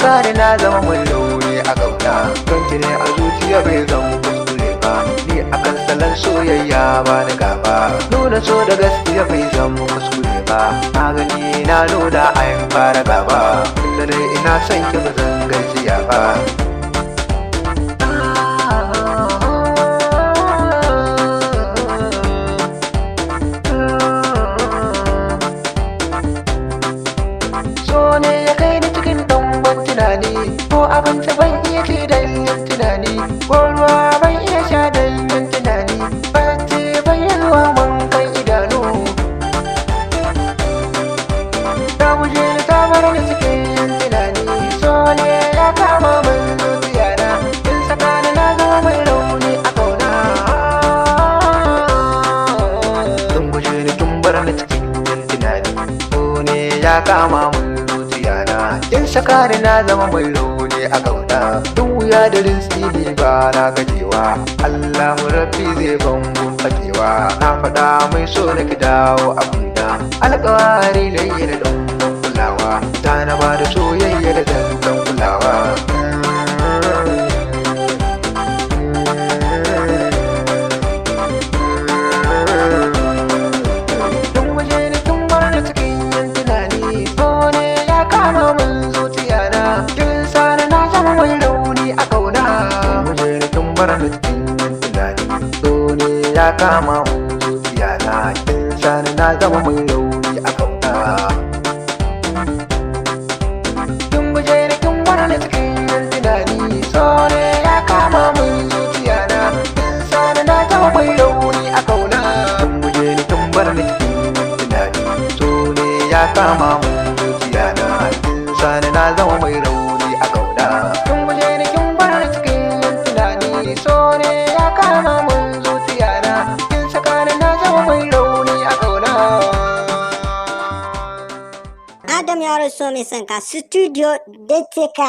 saka ni na zama mai rauni a ƙauna. Don ki ne a zuciya bai zama kuskure ba, ni akan salon soyayya ba ni gaba. Nuna so da gaskiya bai zama kuskure ba, na gani na nuna a yin fara gaba. Inda dai ina son ki ba zan gajiya ba. So ne ya kai ni cikin ɗangon tunani, ko abinci ban iya ci don yin tunani, ko ruwa ban iya sha don yin tunani, bacci ban yi zuwa mun kan idanu. Ta guje ni ta bar ni cikin yin tunani, so ne ya kama min zuciya na, in saka ni na zama mai rauni a ƙauna. Sun guje ni tun bar ni cikin yin tunani, so ne ya kama min in saka ni na zama mai rauni a ƙauna. Duk wuya da rinsi ne ba na gajewa, Allahu Rabbi zai ban gun fakewa. Na faɗa mai so na ki dawo abunda, alƙawari da yi da ɗan kulawa, ta na ba da soyayya da ɗan kulawa. Ya kama mun zuciya na, kin sani na zama mai rauni a ƙauna. Kin guje ni kin bar ni cikin yin tunani, so ne ya kama mun zuciya na, kin sani na zama mai rauni a ƙauna. Kin guje ni kin bar ni cikin yin tunani, so ne ya kama mun zuciya na, kin sani na zama mai rauni a ƙauna. Kin guje ni kin bar ni cikin yin tunani, so ne ya kama mun zuciya na, kin saka ni na zama mai rauni a ƙauna. Adam Yaro So Mai Son Ka, Studio DTK.